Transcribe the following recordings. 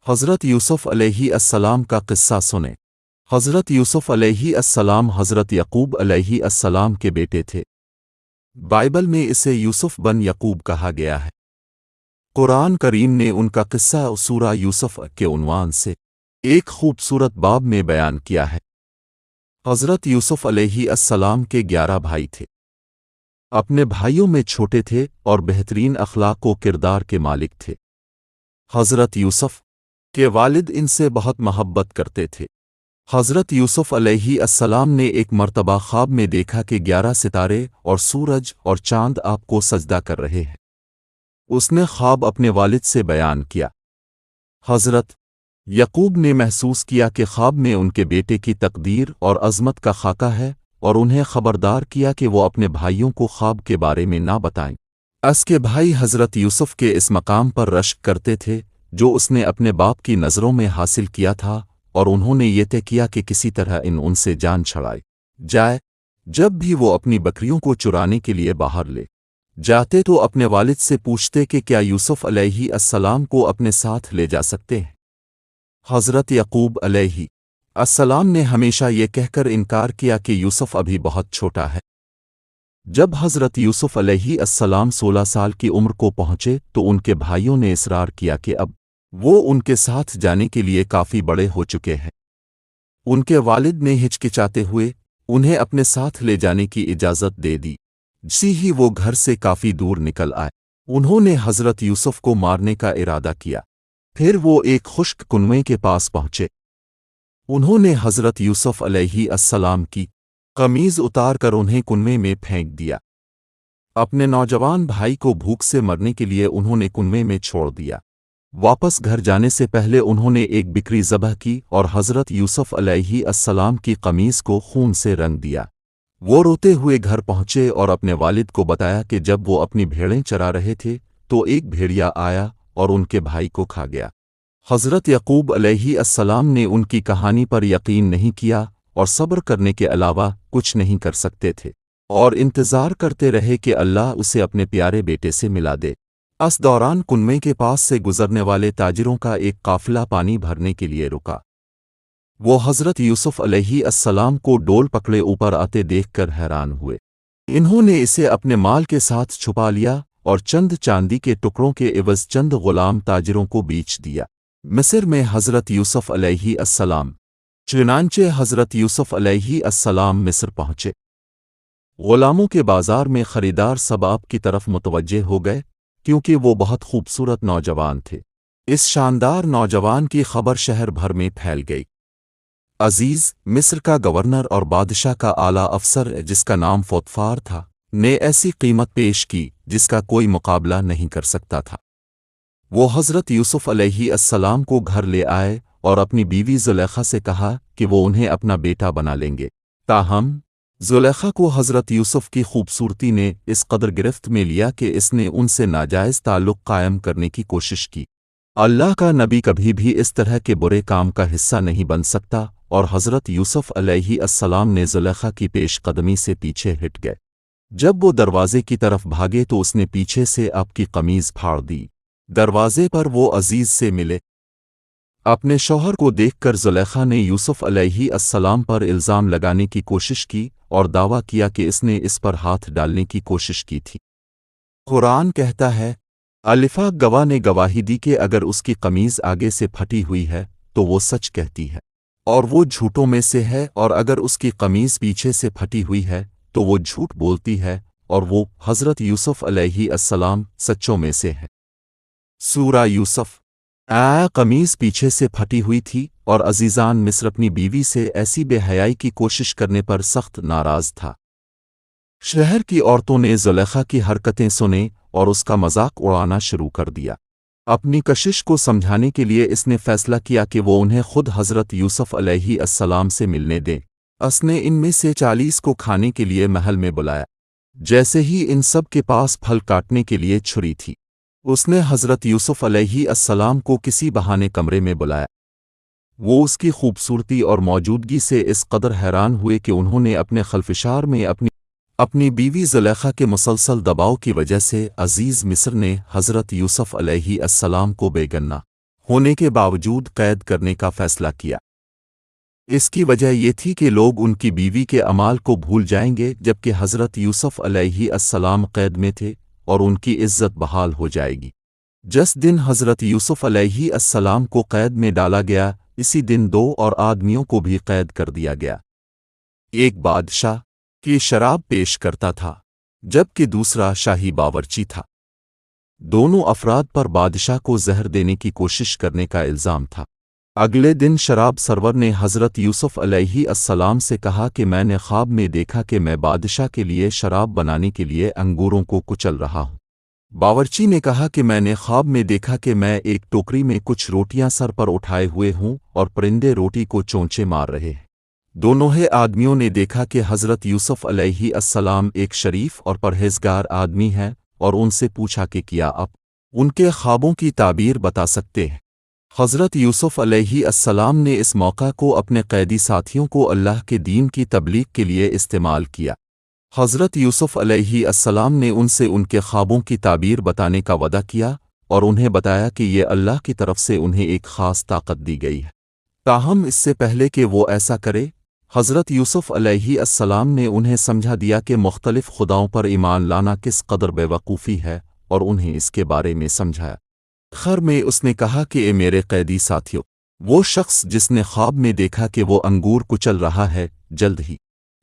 حضرت یوسف علیہ السلام کا قصہ سنیں۔ حضرت یوسف علیہ السلام حضرت یعقوب علیہ السلام کے بیٹے تھے۔ بائبل میں اسے یوسف بن یعقوب کہا گیا ہے۔ قرآن کریم نے ان کا قصہ سورہ یوسف کے عنوان سے ایک خوبصورت باب میں بیان کیا ہے۔ حضرت یوسف علیہ السلام کے 11 بھائی تھے۔ اپنے بھائیوں میں چھوٹے تھے اور بہترین اخلاق و کردار کے مالک تھے۔ حضرت یوسف کے والد ان سے بہت محبت کرتے تھے۔ حضرت یوسف علیہ السلام نے ایک مرتبہ خواب میں دیکھا کہ 11 ستارے اور سورج اور چاند آپ کو سجدہ کر رہے ہیں۔ اس نے خواب اپنے والد سے بیان کیا۔ حضرت یعقوب نے محسوس کیا کہ خواب میں ان کے بیٹے کی تقدیر اور عظمت کا خاکہ ہے اور انہیں خبردار کیا کہ وہ اپنے بھائیوں کو خواب کے بارے میں نہ بتائیں۔ اس کے بھائی حضرت یوسف کے اس مقام پر رشک کرتے تھے جو اس نے اپنے باپ کی نظروں میں حاصل کیا تھا، اور انہوں نے یہ طے کیا کہ کسی طرح ان سے جان چھڑائی جائے۔ جب بھی وہ اپنی بکریوں کو چرانے کے لیے باہر لے جاتے تو اپنے والد سے پوچھتے کہ کیا یوسف علیہ السلام کو اپنے ساتھ لے جا سکتے ہیں۔ حضرت یعقوب علیہ السلام نے ہمیشہ یہ کہہ کر انکار کیا کہ یوسف ابھی بہت چھوٹا ہے۔ جب حضرت یوسف علیہ السلام 16 سال کی عمر کو پہنچے تو ان کے بھائیوں نے اصرار کیا کہ اب وہ ان کے ساتھ جانے کے لیے کافی بڑے ہو چکے ہیں۔ ان کے والد نے ہچکچاتے ہوئے انہیں اپنے ساتھ لے جانے کی اجازت دے دی۔ جیسے ہی وہ گھر سے کافی دور نکل آئے، انہوں نے حضرت یوسف کو مارنے کا ارادہ کیا۔ پھر وہ ایک خشک کنویں کے پاس پہنچے۔ انہوں نے حضرت یوسف علیہ السلام کی قمیض اتار کر انہیں کنویں میں پھینک دیا۔ اپنے نوجوان بھائی کو بھوک سے مرنے کے لیے انہوں نے کنویں میں چھوڑ دیا۔ واپس گھر جانے سے پہلے انہوں نے ایک بکری ذبح کی اور حضرت یوسف علیہ السلام کی قمیض کو خون سے رنگ دیا۔ وہ روتے ہوئے گھر پہنچے اور اپنے والد کو بتایا کہ جب وہ اپنی بھیڑیں چرا رہے تھے تو ایک بھیڑیا آیا اور ان کے بھائی کو کھا گیا۔ حضرت یعقوب علیہ السلام نے ان کی کہانی پر یقین نہیں کیا اور صبر کرنے کے علاوہ کچھ نہیں کر سکتے تھے، اور انتظار کرتے رہے کہ اللہ اسے اپنے پیارے بیٹے سے ملا دے۔ اس دوران کنویں کے پاس سے گزرنے والے تاجروں کا ایک قافلہ پانی بھرنے کے لیے رکا۔ وہ حضرت یوسف علیہ السلام کو ڈول پکڑے اوپر آتے دیکھ کر حیران ہوئے۔ انہوں نے اسے اپنے مال کے ساتھ چھپا لیا اور چند چاندی کے ٹکڑوں کے عوض چند غلام تاجروں کو بیچ دیا۔ مصر میں حضرت یوسف علیہ السلام۔ چنانچہ حضرت یوسف علیہ السلام مصر پہنچے۔ غلاموں کے بازار میں خریدار سب آپ کی طرف متوجہ ہو گئے کیونکہ وہ بہت خوبصورت نوجوان تھے۔ اس شاندار نوجوان کی خبر شہر بھر میں پھیل گئی۔ عزیز مصر کا گورنر اور بادشاہ کا اعلیٰ افسر جس کا نام پوتیفار تھا نے ایسی قیمت پیش کی جس کا کوئی مقابلہ نہیں کر سکتا تھا۔ وہ حضرت یوسف علیہ السلام کو گھر لے آئے اور اپنی بیوی زلیخا سے کہا کہ وہ انہیں اپنا بیٹا بنا لیں گے۔ تاہم زلیخا کو حضرت یوسف کی خوبصورتی نے اس قدر گرفت میں لیا کہ اس نے ان سے ناجائز تعلق قائم کرنے کی کوشش کی۔ اللہ کا نبی کبھی بھی اس طرح کے برے کام کا حصہ نہیں بن سکتا، اور حضرت یوسف علیہ السلام نے زلیخا کی پیش قدمی سے پیچھے ہٹ گئے۔ جب وہ دروازے کی طرف بھاگے تو اس نے پیچھے سے آپ کی قمیض پھاڑ دی۔ دروازے پر وہ عزیز سے ملے۔ اپنے شوہر کو دیکھ کر زلیخا نے یوسف علیہ السلام پر الزام لگانے کی کوشش کی اور دعویٰ کیا کہ اس نے اس پر ہاتھ ڈالنے کی کوشش کی تھی۔ قرآن کہتا ہے، الفا گواہ نے گواہی دی کہ اگر اس کی قمیض آگے سے پھٹی ہوئی ہے تو وہ سچ کہتی ہے اور وہ جھوٹوں میں سے ہے، اور اگر اس کی قمیض پیچھے سے پھٹی ہوئی ہے تو وہ جھوٹ بولتی ہے اور وہ حضرت یوسف علیہ السلام سچوں میں سے ہے۔ سورہ یوسف۔ قمیض پیچھے سے پھٹی ہوئی تھی اور عزیزان مصر اپنی بیوی سے ایسی بے حیائی کی کوشش کرنے پر سخت ناراض تھا۔ شہر کی عورتوں نے زلیخا کی حرکتیں سنیں اور اس کا مذاق اڑانا شروع کر دیا۔ اپنی کشش کو سمجھانے کے لیے اس نے فیصلہ کیا کہ وہ انہیں خود حضرت یوسف علیہ السلام سے ملنے دیں۔ اس نے ان میں سے 40 کو کھانے کے لیے محل میں بلایا۔ جیسے ہی ان سب کے پاس پھل کاٹنے کے لیے چھری تھی، اس نے حضرت یوسف علیہ السلام کو کسی بہانے کمرے میں بلایا۔ وہ اس کی خوبصورتی اور موجودگی سے اس قدر حیران ہوئے کہ انہوں نے اپنے خلفشار میں اپنی بیوی زلیخا کے مسلسل دباؤ کی وجہ سے عزیز مصر نے حضرت یوسف علیہ السلام کو بے گناہ ہونے کے باوجود قید کرنے کا فیصلہ کیا۔ اس کی وجہ یہ تھی کہ لوگ ان کی بیوی کے اعمال کو بھول جائیں گے جبکہ حضرت یوسف علیہ السلام قید میں تھے، اور ان کی عزت بحال ہو جائے گی۔ جس دن حضرت یوسف علیہ السلام کو قید میں ڈالا گیا، اسی دن 2 اور آدمیوں کو بھی قید کر دیا گیا۔ ایک بادشاہ کی شراب پیش کرتا تھا جبکہ دوسرا شاہی باورچی تھا۔ دونوں افراد پر بادشاہ کو زہر دینے کی کوشش کرنے کا الزام تھا۔ اگلے دن شراب سرور نے حضرت یوسف علیہ السلام سے کہا کہ میں نے خواب میں دیکھا کہ میں بادشاہ کے لیے شراب بنانے کے لیے انگوروں کو کچل رہا ہوں۔ باورچی نے کہا کہ میں نے خواب میں دیکھا کہ میں ایک ٹوکری میں کچھ روٹیاں سر پر اٹھائے ہوئے ہوں اور پرندے روٹی کو چونچے مار رہے ہیں۔ دونوں آدمیوں نے دیکھا کہ حضرت یوسف علیہ السلام ایک شریف اور پرہیزگار آدمی ہیں، اور ان سے پوچھا کہ کیا آپ ان کے خوابوں کی تعبیر بتا سکتے ہیں؟ حضرت یوسف علیہ السلام نے اس موقع کو اپنے قیدی ساتھیوں کو اللہ کے دین کی تبلیغ کے لیے استعمال کیا۔ حضرت یوسف علیہ السلام نے ان سے ان کے خوابوں کی تعبیر بتانے کا وعدہ کیا اور انہیں بتایا کہ یہ اللہ کی طرف سے انہیں ایک خاص طاقت دی گئی ہے۔ تاہم اس سے پہلے کہ وہ ایسا کرے، حضرت یوسف علیہ السلام نے انہیں سمجھا دیا کہ مختلف خداؤں پر ایمان لانا کس قدر بے وقوفی ہے، اور انہیں اس کے بارے میں سمجھایا۔ آخر میں اس نے کہا کہ اے میرے قیدی ساتھیوں، وہ شخص جس نے خواب میں دیکھا کہ وہ انگور کچل رہا ہے، جلد ہی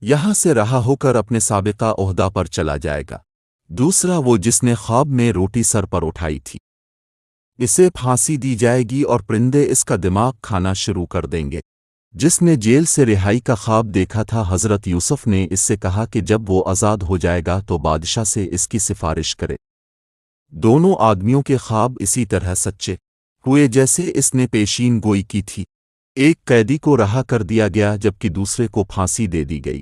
یہاں سے رہا ہو کر اپنے سابقہ عہدہ پر چلا جائے گا۔ دوسرا وہ جس نے خواب میں روٹی سر پر اٹھائی تھی، اسے پھانسی دی جائے گی اور پرندے اس کا دماغ کھانا شروع کر دیں گے۔ جس نے جیل سے رہائی کا خواب دیکھا تھا، حضرت یوسف نے اس سے کہا کہ جب وہ آزاد ہو جائے گا تو بادشاہ سے اس کی سفارش کرے۔ دونوں آدمیوں کے خواب اسی طرح سچے ہوئے جیسے اس نے پیشین گوئی کی تھی۔ ایک قیدی کو رہا کر دیا گیا جبکہ دوسرے کو پھانسی دے دی گئی۔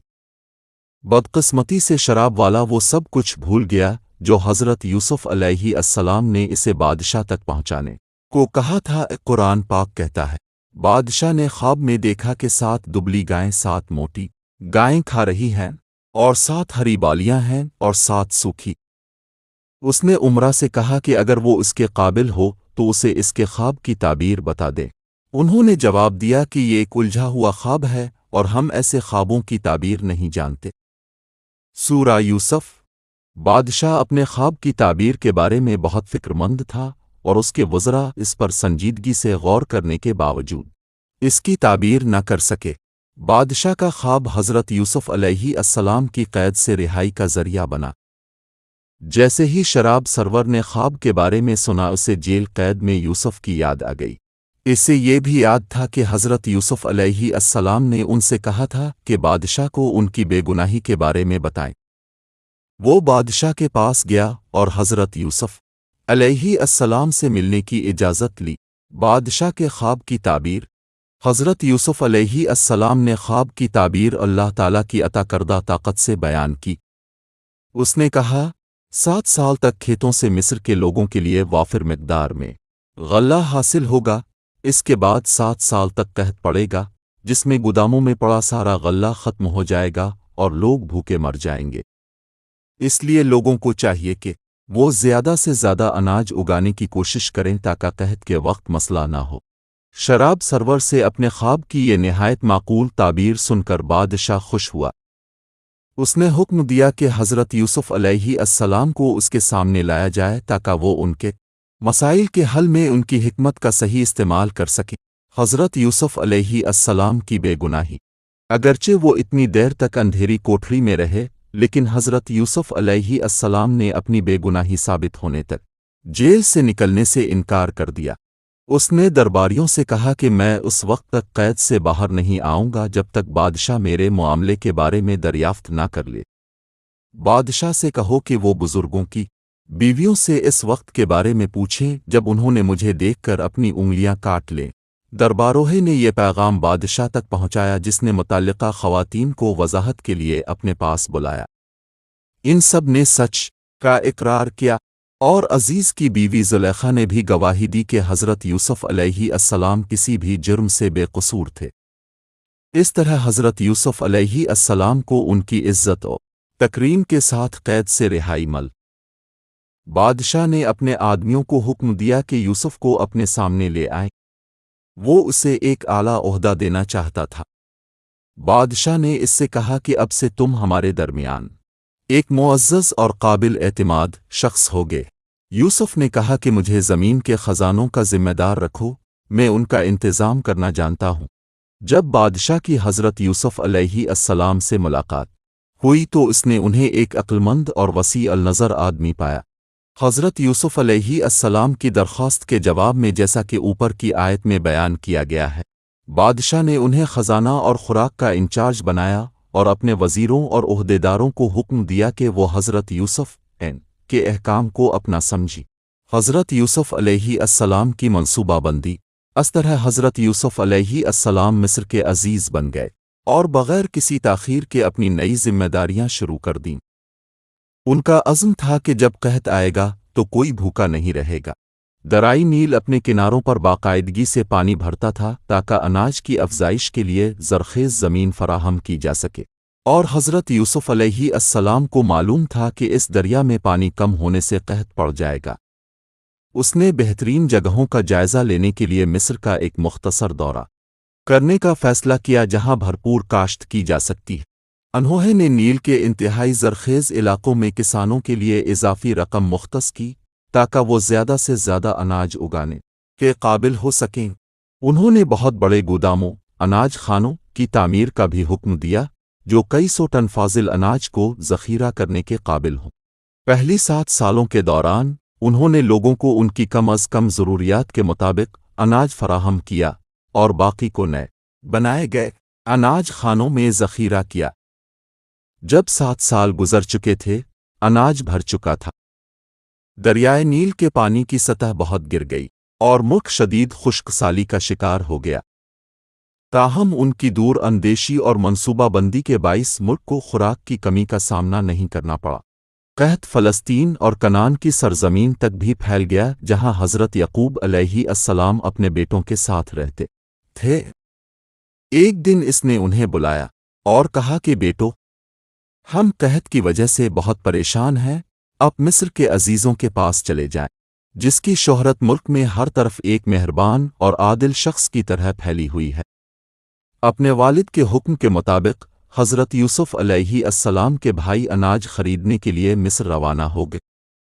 بدقسمتی سے شراب والا وہ سب کچھ بھول گیا جو حضرت یوسف علیہ السلام نے اسے بادشاہ تک پہنچانے کو کہا تھا۔ قرآن پاک کہتا ہے، بادشاہ نے خواب میں دیکھا کہ 7 دبلی گائیں 7 موٹی گائیں کھا رہی ہیں، اور 7 ہری بالیاں ہیں اور 7 سوکھی۔ اس نے عمرہ سے کہا کہ اگر وہ اس کے قابل ہو تو اسے اس کے خواب کی تعبیر بتا دے۔ انہوں نے جواب دیا کہ یہ ایک الجھا ہوا خواب ہے اور ہم ایسے خوابوں کی تعبیر نہیں جانتے۔ سورہ یوسف۔ بادشاہ اپنے خواب کی تعبیر کے بارے میں بہت فکر مند تھا، اور اس کے وزراء اس پر سنجیدگی سے غور کرنے کے باوجود اس کی تعبیر نہ کر سکے۔ بادشاہ کا خواب حضرت یوسف علیہ السلام کی قید سے رہائی کا ذریعہ بنا۔ جیسے ہی شراب سرور نے خواب کے بارے میں سنا، اسے جیل قید میں یوسف کی یاد آ گئی۔ اسے یہ بھی یاد تھا کہ حضرت یوسف علیہ السلام نے ان سے کہا تھا کہ بادشاہ کو ان کی بے گناہی کے بارے میں بتائیں۔ وہ بادشاہ کے پاس گیا اور حضرت یوسف علیہ السلام سے ملنے کی اجازت لی۔ بادشاہ کے خواب کی تعبیر۔ حضرت یوسف علیہ السلام نے خواب کی تعبیر اللہ تعالیٰ کی عطا کردہ طاقت سے بیان کی۔ اس نے کہا، 7 سال تک کھیتوں سے مصر کے لوگوں کے لیے وافر مقدار میں غلہ حاصل ہوگا، اس کے بعد 7 سال تک قحط پڑے گا جس میں گوداموں میں پڑا سارا غلہ ختم ہو جائے گا اور لوگ بھوکے مر جائیں گے۔ اس لیے لوگوں کو چاہیے کہ وہ زیادہ سے زیادہ اناج اگانے کی کوشش کریں تاکہ قحط کے وقت مسئلہ نہ ہو۔ شراب سرور سے اپنے خواب کی یہ نہایت معقول تعبیر سن کر بادشاہ خوش ہوا۔ اس نے حکم دیا کہ حضرت یوسف علیہ السلام کو اس کے سامنے لایا جائے تاکہ وہ ان کے مسائل کے حل میں ان کی حکمت کا صحیح استعمال کر سکے۔ حضرت یوسف علیہ السلام کی بے گناہی۔ اگرچہ وہ اتنی دیر تک اندھیری کوٹری میں رہے، لیکن حضرت یوسف علیہ السلام نے اپنی بے گناہی ثابت ہونے تک جیل سے نکلنے سے انکار کر دیا۔ اس نے درباریوں سے کہا کہ میں اس وقت تک قید سے باہر نہیں آؤں گا جب تک بادشاہ میرے معاملے کے بارے میں دریافت نہ کر لے۔ بادشاہ سے کہو کہ وہ بزرگوں کی بیویوں سے اس وقت کے بارے میں پوچھیں جب انہوں نے مجھے دیکھ کر اپنی انگلیاں کاٹ لیں۔ درباروہے نے یہ پیغام بادشاہ تک پہنچایا، جس نے متعلقہ خواتین کو وضاحت کے لیے اپنے پاس بلایا۔ ان سب نے سچ کا اقرار کیا، اور عزیز کی بیوی زلیخا نے بھی گواہی دی کہ حضرت یوسف علیہ السلام کسی بھی جرم سے بے قصور تھے۔ اس طرح حضرت یوسف علیہ السلام کو ان کی عزت و تکریم کے ساتھ قید سے رہائی مل بادشاہ نے اپنے آدمیوں کو حکم دیا کہ یوسف کو اپنے سامنے لے آئیں۔ وہ اسے ایک اعلیٰ عہدہ دینا چاہتا تھا۔ بادشاہ نے اس سے کہا کہ اب سے تم ہمارے درمیان ایک معزز اور قابل اعتماد شخص ہوگے۔ یوسف نے کہا کہ مجھے زمین کے خزانوں کا ذمہ دار رکھو، میں ان کا انتظام کرنا جانتا ہوں۔ جب بادشاہ کی حضرت یوسف علیہ السلام سے ملاقات ہوئی تو اس نے انہیں ایک عقلمند اور وسیع النظر آدمی پایا۔ حضرت یوسف علیہ السلام کی درخواست کے جواب میں، جیسا کہ اوپر کی آیت میں بیان کیا گیا ہے، بادشاہ نے انہیں خزانہ اور خوراک کا انچارج بنایا اور اپنے وزیروں اور عہدیداروں کو حکم دیا کہ وہ حضرت یوسف کے احکام کو اپنا سمجھی۔ حضرت یوسف علیہ السلام کی منصوبہ بندی۔ اس طرح حضرت یوسف علیہ السلام مصر کے عزیز بن گئے اور بغیر کسی تاخیر کے اپنی نئی ذمہ داریاں شروع کر دیں۔ ان کا عزم تھا کہ جب قحط آئے گا تو کوئی بھوکا نہیں رہے گا۔ دریائے نیل اپنے کناروں پر باقاعدگی سے پانی بھرتا تھا تاکہ اناج کی افزائش کے لیے زرخیز زمین فراہم کی جا سکے، اور حضرت یوسف علیہ السلام کو معلوم تھا کہ اس دریا میں پانی کم ہونے سے قحط پڑ جائے گا۔ اس نے بہترین جگہوں کا جائزہ لینے کے لیے مصر کا ایک مختصر دورہ کرنے کا فیصلہ کیا جہاں بھرپور کاشت کی جا سکتی ہے۔ انہوں نے نیل کے انتہائی زرخیز علاقوں میں کسانوں کے لیے اضافی رقم مختص کی تاکہ وہ زیادہ سے زیادہ اناج اگانے کے قابل ہو سکیں۔ انہوں نے بہت بڑے گوداموں، اناج خانوں کی تعمیر کا بھی حکم دیا جو کئی سو ٹن فاضل اناج کو ذخیرہ کرنے کے قابل ہوں۔ پہلی 7 سالوں کے دوران انہوں نے لوگوں کو ان کی کم از کم ضروریات کے مطابق اناج فراہم کیا اور باقی کو نئے بنائے گئے اناج خانوں میں ذخیرہ کیا۔ جب 7 سال گزر چکے تھے، اناج بھر چکا تھا، دریائے نیل کے پانی کی سطح بہت گر گئی اور ملک شدید خشک سالی کا شکار ہو گیا۔ تاہم ان کی دور اندیشی اور منصوبہ بندی کے باعث ملک کو خوراک کی کمی کا سامنا نہیں کرنا پڑا۔ قحط فلسطین اور کنعان کی سرزمین تک بھی پھیل گیا جہاں حضرت یعقوب علیہ السلام اپنے بیٹوں کے ساتھ رہتے تھے۔ ایک دن اس نے انہیں بلایا اور کہا کہ بیٹو، ہم قحط کی وجہ سے بہت پریشان ہیں، اب مصر کے عزیزوں کے پاس چلے جائیں، جس کی شہرت ملک میں ہر طرف ایک مہربان اور عادل شخص کی طرح پھیلی ہوئی ہے۔ اپنے والد کے حکم کے مطابق حضرت یوسف علیہ السلام کے بھائی اناج خریدنے کے لیے مصر روانہ ہو گئے۔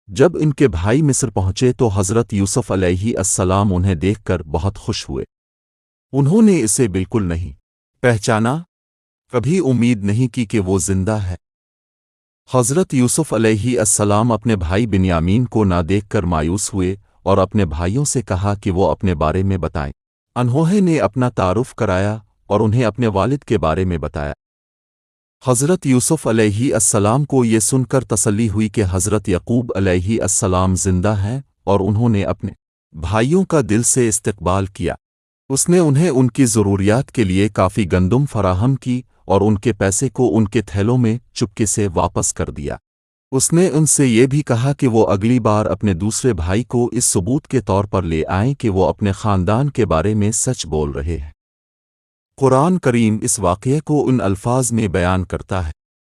جب ان کے بھائی مصر پہنچے تو حضرت یوسف علیہ السلام انہیں دیکھ کر بہت خوش ہوئے۔ انہوں نے اسے بالکل نہیں پہچانا، کبھی امید نہیں کی کہ وہ زندہ ہے۔ حضرت یوسف علیہ السلام اپنے بھائی بنیامین کو نہ دیکھ کر مایوس ہوئے اور اپنے بھائیوں سے کہا کہ وہ اپنے بارے میں بتائیں۔ انہوں نے اپنا تعارف کرایا اور انہیں اپنے والد کے بارے میں بتایا۔ حضرت یوسف علیہ السلام کو یہ سن کر تسلی ہوئی کہ حضرت یعقوب علیہ السلام زندہ ہیں، اور انہوں نے اپنے بھائیوں کا دل سے استقبال کیا۔ اس نے انہیں ان کی ضروریات کے لیے کافی گندم فراہم کی اور ان کے پیسے کو ان کے تھیلوں میں چپکے سے واپس کر دیا۔ اس نے ان سے یہ بھی کہا کہ وہ اگلی بار اپنے دوسرے بھائی کو اس ثبوت کے طور پر لے آئیں کہ وہ اپنے خاندان کے بارے میں سچ بول رہے ہیں۔ قرآن کریم اس واقعے کو ان الفاظ میں بیان کرتا ہے،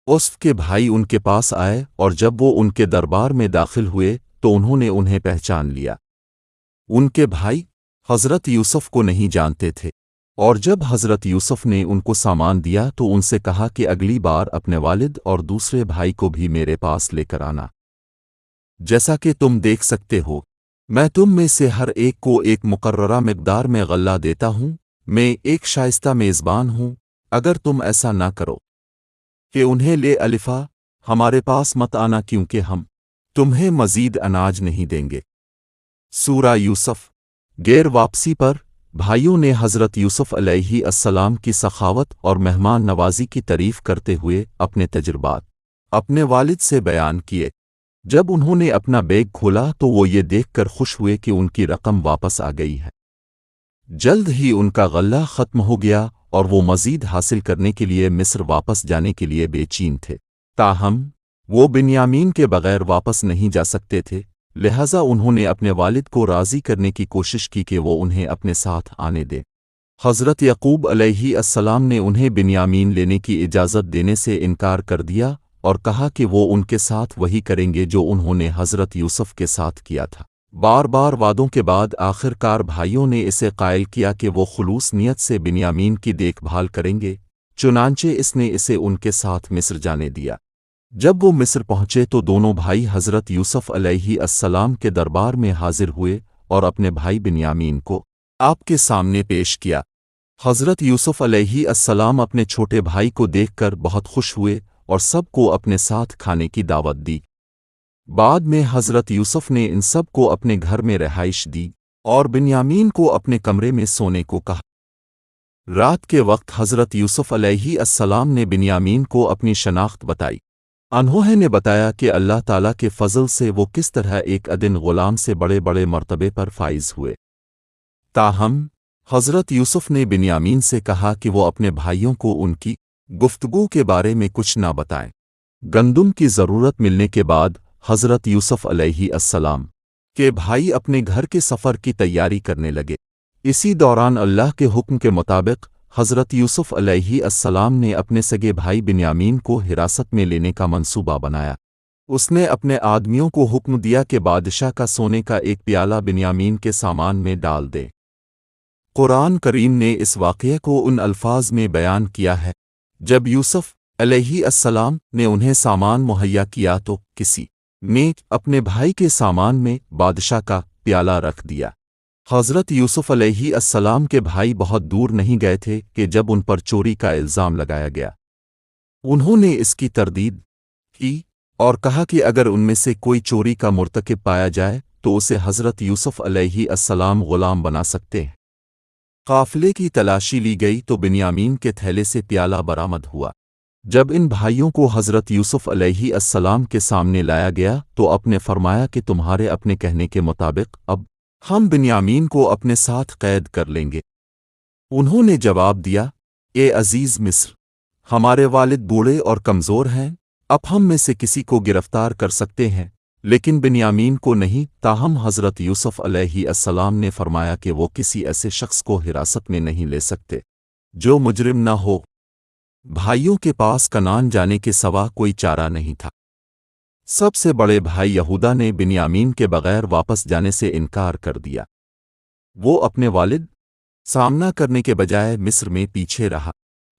یوسف کے بھائی ان کے پاس آئے اور جب وہ ان کے دربار میں داخل ہوئے تو انہوں نے انہیں پہچان لیا۔ ان کے بھائی حضرت یوسف کو نہیں جانتے تھے، اور جب حضرت یوسف نے ان کو سامان دیا تو ان سے کہا کہ اگلی بار اپنے والد اور دوسرے بھائی کو بھی میرے پاس لے کر آنا۔ جیسا کہ تم دیکھ سکتے ہو، میں تم میں سے ہر ایک کو ایک مقررہ مقدار میں غلہ دیتا ہوں، میں ایک شائستہ میزبان ہوں۔ اگر تم ایسا نہ کرو کہ انہیں لے الفا ہمارے پاس مت آنا، کیونکہ ہم تمہیں مزید اناج نہیں دیں گے۔ سورہ یوسف۔ غیر واپسی پر بھائیوں نے حضرت یوسف علیہ السلام کی سخاوت اور مہمان نوازی کی تعریف کرتے ہوئے اپنے تجربات اپنے والد سے بیان کیے۔ جب انہوں نے اپنا بیگ کھولا تو وہ یہ دیکھ کر خوش ہوئے کہ ان کی رقم واپس آ گئی ہے۔ جلد ہی ان کا غلہ ختم ہو گیا اور وہ مزید حاصل کرنے کے لیے مصر واپس جانے کے لیے بے چین تھے۔ تاہم وہ بنیامین کے بغیر واپس نہیں جا سکتے تھے، لہذا انہوں نے اپنے والد کو راضی کرنے کی کوشش کی کہ وہ انہیں اپنے ساتھ آنے دیں۔ حضرت یعقوب علیہ السلام نے انہیں بنیامین لینے کی اجازت دینے سے انکار کر دیا اور کہا کہ وہ ان کے ساتھ وہی کریں گے جو انہوں نے حضرت یوسف کے ساتھ کیا تھا۔ بار بار وعدوں کے بعد آخر کار بھائیوں نے اسے قائل کیا کہ وہ خلوص نیت سے بنیامین کی دیکھ بھال کریں گے، چنانچہ اس نے اسے ان کے ساتھ مصر جانے دیا۔ جب وہ مصر پہنچے تو دونوں بھائی حضرت یوسف علیہ السلام کے دربار میں حاضر ہوئے اور اپنے بھائی بنیامین کو آپ کے سامنے پیش کیا۔ حضرت یوسف علیہ السلام اپنے چھوٹے بھائی کو دیکھ کر بہت خوش ہوئے اور سب کو اپنے ساتھ کھانے کی دعوت دی۔ بعد میں حضرت یوسف نے ان سب کو اپنے گھر میں رہائش دی اور بنیامین کو اپنے کمرے میں سونے کو کہا۔ رات کے وقت حضرت یوسف علیہ السلام نے بنیامین کو اپنی شناخت بتائی۔ انہوں نے بتایا کہ اللہ تعالیٰ کے فضل سے وہ کس طرح ایک ادن غلام سے بڑے بڑے مرتبے پر فائز ہوئے۔ تاہم حضرت یوسف نے بنیامین سے کہا کہ وہ اپنے بھائیوں کو ان کی گفتگو کے بارے میں کچھ نہ بتائیں۔ گندم کی ضرورت ملنے کے بعد حضرت یوسف علیہ السلام کے بھائی اپنے گھر کے سفر کی تیاری کرنے لگے۔ اسی دوران اللہ کے حکم کے مطابق حضرت یوسف علیہ السلام نے اپنے سگے بھائی بنیامین کو حراست میں لینے کا منصوبہ بنایا۔ اس نے اپنے آدمیوں کو حکم دیا کہ بادشاہ کا سونے کا ایک پیالہ بنیامین کے سامان میں ڈال دے۔ قرآن کریم نے اس واقعے کو ان الفاظ میں بیان کیا ہے: جب یوسف علیہ السلام نے انہیں سامان مہیا کیا تو کسی نے اپنے بھائی کے سامان میں بادشاہ کا پیالہ رکھ دیا۔ حضرت یوسف علیہ السلام کے بھائی بہت دور نہیں گئے تھے کہ جب ان پر چوری کا الزام لگایا گیا۔ انہوں نے اس کی تردید کی اور کہا کہ اگر ان میں سے کوئی چوری کا مرتکب پایا جائے تو اسے حضرت یوسف علیہ السلام غلام بنا سکتے ہیں۔ قافلے کی تلاشی لی گئی تو بنیامین کے تھیلے سے پیالہ برآمد ہوا۔ جب ان بھائیوں کو حضرت یوسف علیہ السلام کے سامنے لایا گیا تو آپ نے فرمایا کہ تمہارے اپنے کہنے کے مطابق اب ہم بنیامین کو اپنے ساتھ قید کر لیں گے۔ انہوں نے جواب دیا: اے عزیز مصر، ہمارے والد بوڑھے اور کمزور ہیں، اب ہم میں سے کسی کو گرفتار کر سکتے ہیں لیکن بنیامین کو نہیں۔ تاہم حضرت یوسف علیہ السلام نے فرمایا کہ وہ کسی ایسے شخص کو حراست میں نہیں لے سکتے جو مجرم نہ ہو۔ بھائیوں کے پاس کنعان جانے کے سوا کوئی چارہ نہیں تھا۔ سب سے بڑے بھائی یہودا نے بنیامین کے بغیر واپس جانے سے انکار کر دیا۔ وہ اپنے والد سامنا کرنے کے بجائے مصر میں پیچھے رہا۔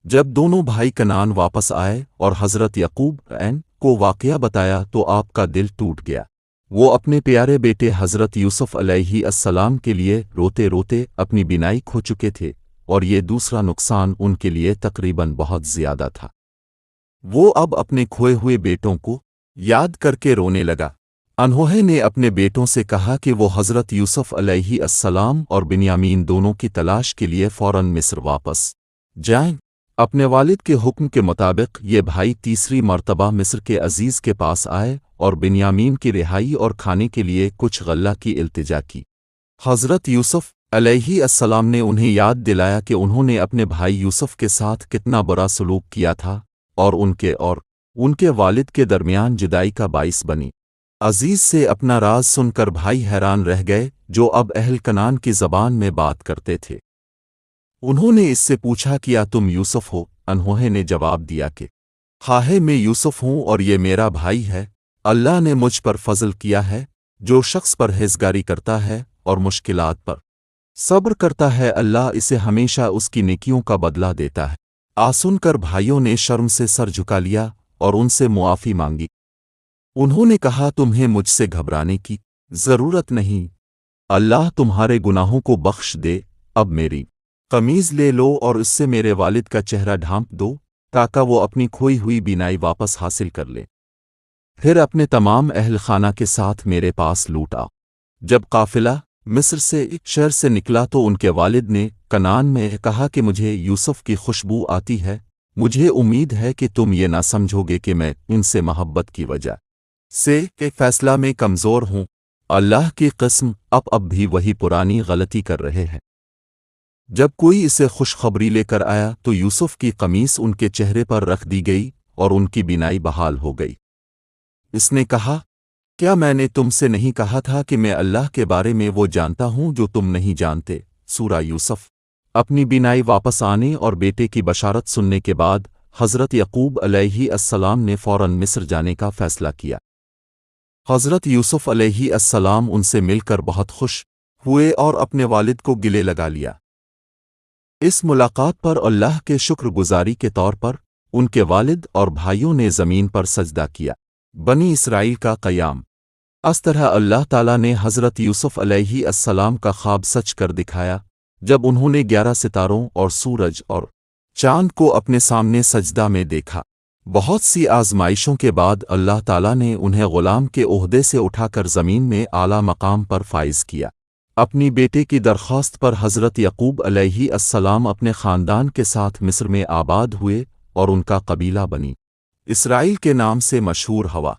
جب دونوں بھائی کنعان واپس آئے اور حضرت یعقوب کو واقعہ بتایا تو آپ کا دل ٹوٹ گیا۔ وہ اپنے پیارے بیٹے حضرت یوسف علیہ السلام کے لیے روتے روتے اپنی بینائی کھو چکے تھے اور یہ دوسرا نقصان ان کے لیے تقریباً بہت زیادہ تھا۔ وہ اب اپنے کھوئے ہوئے بیٹوں کو یاد کر کے رونے لگا۔ انہوں نے اپنے بیٹوں سے کہا کہ وہ حضرت یوسف علیہ السلام اور بنیامین دونوں کی تلاش کے لیے فوراً مصر واپس جائیں۔ اپنے والد کے حکم کے مطابق یہ بھائی تیسری مرتبہ مصر کے عزیز کے پاس آئے اور بنیامین کی رہائی اور کھانے کے لیے کچھ غلہ کی التجا کی۔ حضرت یوسف علیہ السلام نے انہیں یاد دلایا کہ انہوں نے اپنے بھائی یوسف کے ساتھ کتنا برا سلوک کیا تھا اور ان کے والد کے درمیان جدائی کا باعث بنی۔ عزیز سے اپنا راز سن کر بھائی حیران رہ گئے جو اب اہل کنعان کی زبان میں بات کرتے تھے۔ انہوں نے اس سے پوچھا کیا تم یوسف ہو؟ انہوں نے جواب دیا کہ ہاں میں یوسف ہوں اور یہ میرا بھائی ہے۔ اللہ نے مجھ پر فضل کیا ہے۔ جو شخص پرہیزگاری کرتا ہے اور مشکلات پر صبر کرتا ہے اللہ اسے ہمیشہ اس کی نیکیوں کا بدلہ دیتا ہے۔ سن کر بھائیوں نے شرم سے سر جھکا لیا اور ان سے معافی مانگی۔ انہوں نے کہا تمہیں مجھ سے گھبرانے کی ضرورت نہیں، اللہ تمہارے گناہوں کو بخش دے۔ اب میری قمیض لے لو اور اس سے میرے والد کا چہرہ ڈھانپ دو تاکہ وہ اپنی کھوئی ہوئی بینائی واپس حاصل کر لے۔ پھر اپنے تمام اہل خانہ کے ساتھ میرے پاس لوٹ آؤ۔ جب قافلہ مصر سے ایک شہر سے نکلا تو ان کے والد نے کنعان میں کہا کہ مجھے یوسف کی خوشبو آتی ہے، مجھے امید ہے کہ تم یہ نہ سمجھو گے کہ میں ان سے محبت کی وجہ سے کہ فیصلہ میں کمزور ہوں۔ اللہ کی قسم اب بھی وہی پرانی غلطی کر رہے ہیں۔ جب کوئی اسے خوشخبری لے کر آیا تو یوسف کی قمیص ان کے چہرے پر رکھ دی گئی اور ان کی بینائی بحال ہو گئی۔ اس نے کہا کیا میں نے تم سے نہیں کہا تھا کہ میں اللہ کے بارے میں وہ جانتا ہوں جو تم نہیں جانتے؟ سورہ یوسف۔ اپنی بینائی واپس آنے اور بیٹے کی بشارت سننے کے بعد حضرت یعقوب علیہ السلام نے فوراً مصر جانے کا فیصلہ کیا۔ حضرت یوسف علیہ السلام ان سے مل کر بہت خوش ہوئے اور اپنے والد کو گلے لگا لیا۔ اس ملاقات پر اللہ کے شکر گزاری کے طور پر ان کے والد اور بھائیوں نے زمین پر سجدہ کیا۔ بنی اسرائیل کا قیام۔ اس طرح اللہ تعالیٰ نے حضرت یوسف علیہ السلام کا خواب سچ کر دکھایا جب انہوں نے 11 ستاروں اور سورج اور چاند کو اپنے سامنے سجدہ میں دیکھا۔ بہت سی آزمائشوں کے بعد اللہ تعالیٰ نے انہیں غلام کے عہدے سے اٹھا کر زمین میں اعلیٰ مقام پر فائز کیا۔ اپنی بیٹے کی درخواست پر حضرت یعقوب علیہ السلام اپنے خاندان کے ساتھ مصر میں آباد ہوئے اور ان کا قبیلہ بنی اسرائیل کے نام سے مشہور ہوا۔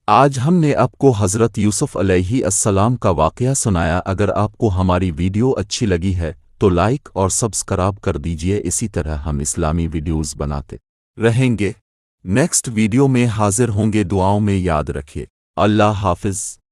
آج ہم نے آپ کو حضرت یوسف علیہ السلام کا واقعہ سنایا۔ اگر آپ کو ہماری ویڈیو اچھی لگی ہے تو لائک اور سبسکرائب کر دیجئے۔ اسی طرح ہم اسلامی ویڈیوز بناتے رہیں گے۔ نیکسٹ ویڈیو میں حاضر ہوں گے۔ دعاؤں میں یاد رکھیے۔ اللہ حافظ۔